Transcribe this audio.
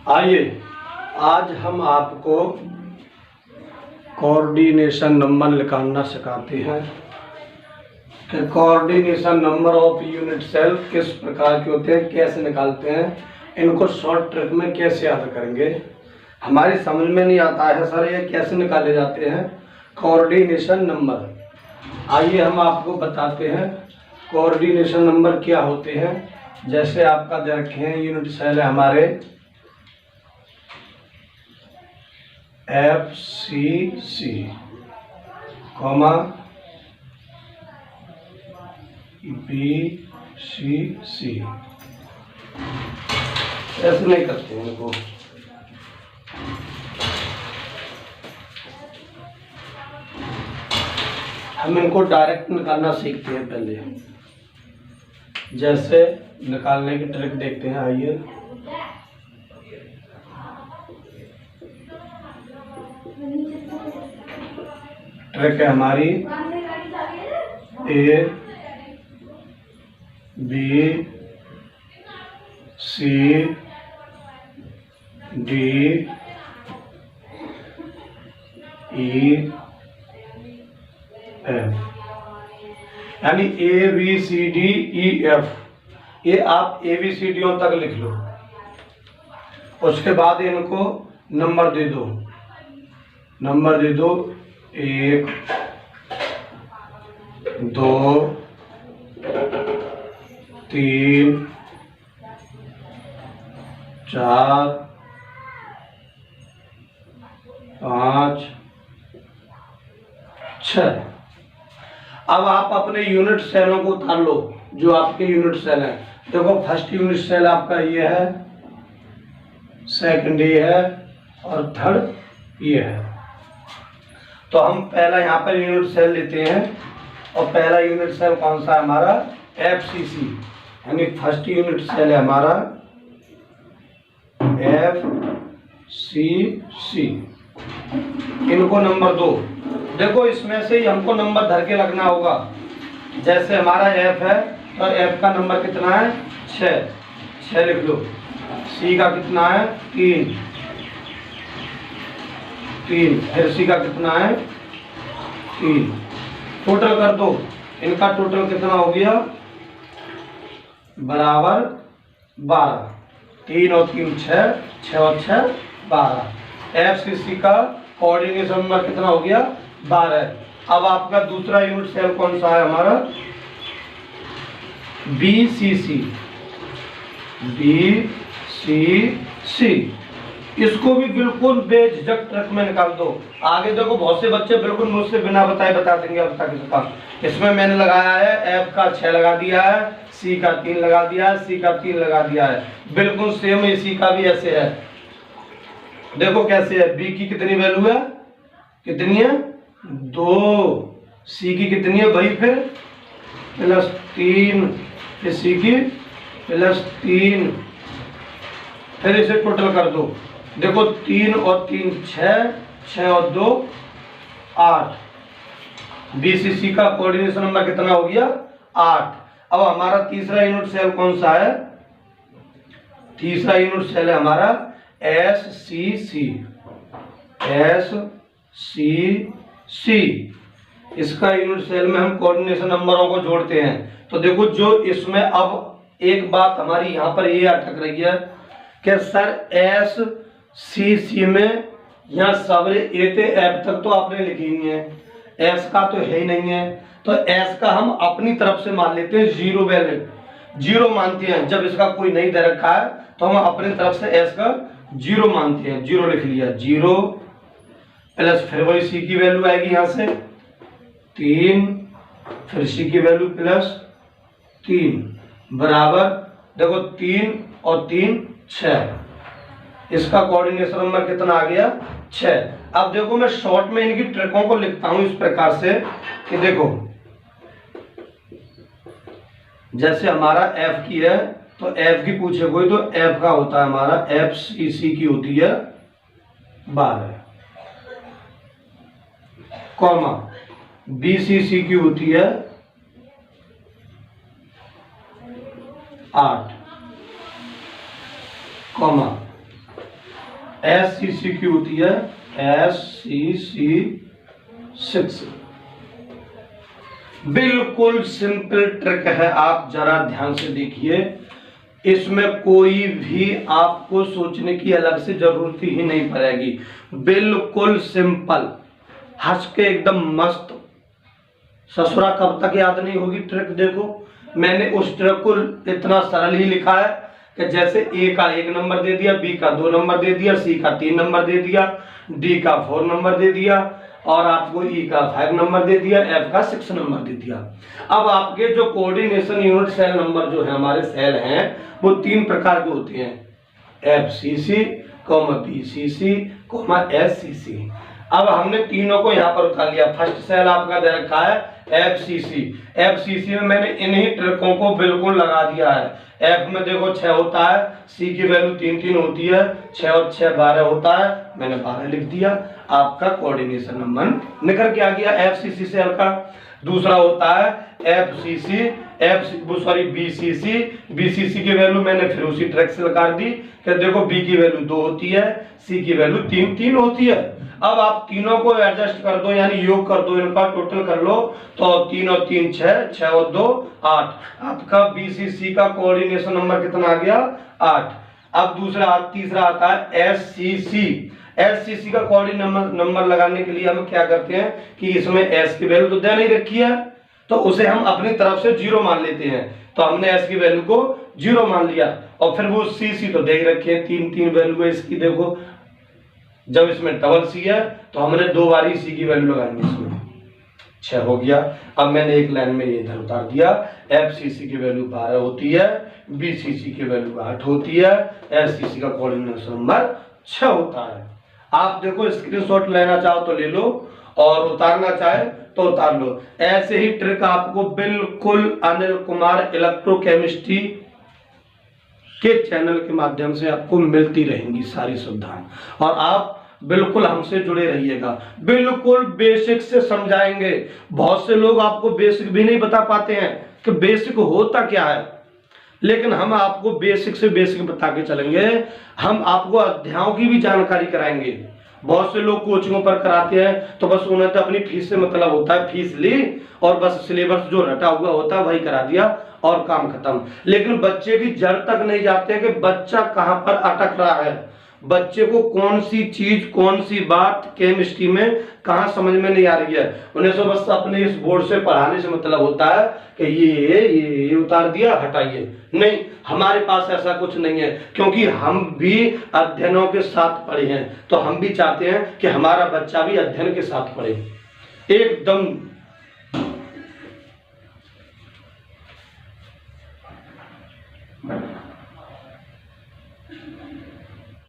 आइए आज हम आपको कोऑर्डिनेशन नंबर निकालना सिखाते हैं कि coordination number of unit cell किस प्रकार के होते हैं, कैसे निकालते हैं, इनको शॉर्ट ट्रिक में कैसे याद करेंगे। हमारी समझ में नहीं आता है सर ये कैसे निकाले जाते हैं कोऑर्डिनेशन नंबर। आइए हम आपको बताते हैं कोऑर्डिनेशन नंबर क्या होते हैं। जैसे आपका दे रखे हैं यूनिट सेल है हमारे FCC कॉमा BCC। ऐसे नहीं करते हैं इनको। हम इनको डायरेक्ट निकालना सीखते हैं पहले। जैसे निकालने की ट्रिक देखते हैं। आइए ट्रिक है हमारी ABCDEF, यानी ABCDEF। ये आप ABCDओं तक लिख लो। उसके बाद इनको नंबर दे दो। 1 2 3 4 5 6। अब आप अपने यूनिट सेलों को उतार लो जो आपके यूनिट सेल हैं। देखो फर्स्ट यूनिट सेल आपका ये है, सेकंड ये है और थर्ड ये है। तो हम पहला यहाँ पर यूनिट सेल लेते हैं और पहला यूनिट सेल कौन सा है हमारा FCC, यानी फर्स्ट यूनिट सेल है हमारा FCC। इनको नंबर दो। देखो इसमें से ही हमको नंबर धर के लगना होगा। जैसे हमारा F है तो F का नंबर कितना है 6 लिख लो। C का कितना है 3, फिर C का कितना है 3। टोटल कर दो। इनका टोटल कितना हो गया बराबर 12। 3 और 3 6, 6 और 6 12। FCC का कोऑर्डिनेशन नंबर कितना हो गया 12। अब आपका दूसरा यूनिट सेल कौन सा है हमारा BCC। इसको भी बिल्कुल बेझिझक ट्रिक में निकाल दो। आगे देखो बहुत से बच्चे बिल्कुल मुझसे बिना बताए बता देंगे अब तक इसका। इसमें मैंने लगाया है F का 6 लगा दिया है, C का 3 लगा दिया है, C का 3 लगा दिया है। बिल्कुल सेम C का भी ऐसे है। देखो कैसे है। B की कितनी वैल्यू है, कितनी है 2। C की कितनी है भाई फिर +3, फिर C की +3। फिर इसे टोटल कर दो। देखो 3 और 3 6, 6 और 2 8। BCC का कोऑर्डिनेशन नंबर कितना हो गया 8। अब हमारा तीसरा यूनिट सेल कौन सा है, तीसरा यूनिट सेल है हमारा SCC। इसका यूनिट सेल में हम कोऑर्डिनेशन नंबरों को जोड़ते हैं। तो देखो जो इसमें अब एक बात हमारी यहाँ पर ये अटक रही है कि सर SCC में यहाँ सबरे A से F तक तो आपने लिखी नहीं है, S का तो है ही नहीं है। तो S का हम अपनी तरफ से मान लेते हैं 0 वैल्यू, 0 मानते हैं। जब इसका कोई नहीं दे रखा है तो हम अपनी तरफ से S का 0 मानते हैं। 0 लिख लिया। 0 प्लस फिर वही C की वैल्यू आएगी यहाँ से 3, फिर C की वैल्यू +3 बराबर। देखो 3 और 3 6। इसका कोऑर्डिनेशन नंबर कितना आ गया 6। अब देखो मैं शॉर्ट में इनकी ट्रिकों को लिखता हूं इस प्रकार से कि देखो जैसे हमारा F की है तो F की पूछे कोई तो F का होता है हमारा FCC की होती है 12, कॉमा BCC की होती है 8, कॉमा SCC की होती है SCC 6। बिल्कुल सिंपल ट्रिक है, आप जरा ध्यान से देखिए, इसमें कोई भी आपको सोचने की अलग से जरूरत ही नहीं पड़ेगी, बिल्कुल सिंपल, हंस के एकदम मस्त। ससुरा कब तक याद नहीं होगी ट्रिक। देखो मैंने उस ट्रिक को इतना सरल ही लिखा है कि जैसे ए का 1 नंबर दे दिया, बी का 2 नंबर दे दिया, सी का 3 नंबर दे दिया, डी का 4 नंबर दे दिया और आपको ई का 5 नंबर दे दिया, एफ का 6 नंबर दे दिया। अब आपके जो कोऑर्डिनेशन यूनिट सेल नंबर जो है हमारे सेल हैं वो 3 प्रकार के होते हैं, FCC, BCC, SCC। अब हमने तीनों को यहाँ पर उतार लिया। फर्स्ट सेल आपका दे रखा है FCC। FCC में मैंने इन्हीं ट्रिकों को बिल्कुल लगा दिया है। F में देखो 6 होता है, C की वैल्यू 3 होती है, 6 और 6 12 होता है, मैंने 12 लिख दिया। आपका कोऑर्डिनेशन नंबर निकल के आ गया FCC सेल का। दूसरा होता है BCC की वैल्यू मैंने फिर उसी ट्रिक से लगा दी कि देखो B की वैल्यू 2 होती है, C की वैल्यू 3 होती है। अब आप तीनों को एडजस्ट कर दो, यानी योग कर दो, इनका टोटल कर लो, तो 3 और 3 6, 6 और 2 8। आपका BCC का कोऑर्डिनेशन नंबर कितना आ गया? 8। अब तीसरा आता है SCC का कोऑर्डिनेशन नंबर लगाने के लिए हम क्या करते हैं कि इसमें S की वैल्यू तो दे नहीं रखी है, तो उसे हम अपनी तरफ से 0 मान लेते हैं। तो हमने S की वैल्यू को 0 मान लिया और फिर वो CC तो दे ही रखे हैं, 3 वैल्यू है इसकी। देखो जब इसमें डबल C है तो हमने 2 बार ही C की वैल्यू लगाएंगे, इसमें 6 हो गया। अब मैंने एक लाइन में ये इधर उतार दिया। FCC की वैल्यू 12 होती है, BCC की वैल्यू 8 होती है, SCC का कोऑर्डिनेशन नंबर 6 होता है। आप देखो स्क्रीनशॉट लेना चाहो तो ले लो और उतारना चाहे तो उतार लो। ऐसे ही ट्रिक आपको बिल्कुल अनिल कुमार इलेक्ट्रोकेमिस्ट्री के चैनल के माध्यम से आपको मिलती रहेंगी सारी सुविधाएं, और आप बिल्कुल हमसे जुड़े रहिएगा। बिल्कुल बेसिक से समझाएंगे। बहुत से लोग आपको बेसिक भी नहीं बता पाते हैं कि बेसिक होता क्या है, लेकिन हम आपको बेसिक से बेसिक बता के चलेंगे। हम आपको अध्यायों की भी जानकारी कराएंगे। बहुत से लोग कोचिंगों पर कराते हैं तो बस उन्हें तो अपनी फीस से मतलब होता है, फीस ली और बस सिलेबस जो रटा हुआ होता है वही करा दिया और काम खत्म। लेकिन बच्चे की जड़ तक नहीं जाते कि बच्चा कहां पर अटक रहा है, बच्चे को कौन सी चीज कौन सी बात केमिस्ट्री में कहां समझ में नहीं आ रही है। उन्हें तो बस अपने इस बोर्ड से पढ़ाने से मतलब होता है कि ये उतार दिया हटाइए। नहीं, हमारे पास ऐसा कुछ नहीं है, क्योंकि हम भी अध्ययनों के साथ पढ़े हैं, तो हम भी चाहते हैं कि हमारा बच्चा भी अध्ययन के साथ पढ़े। एकदम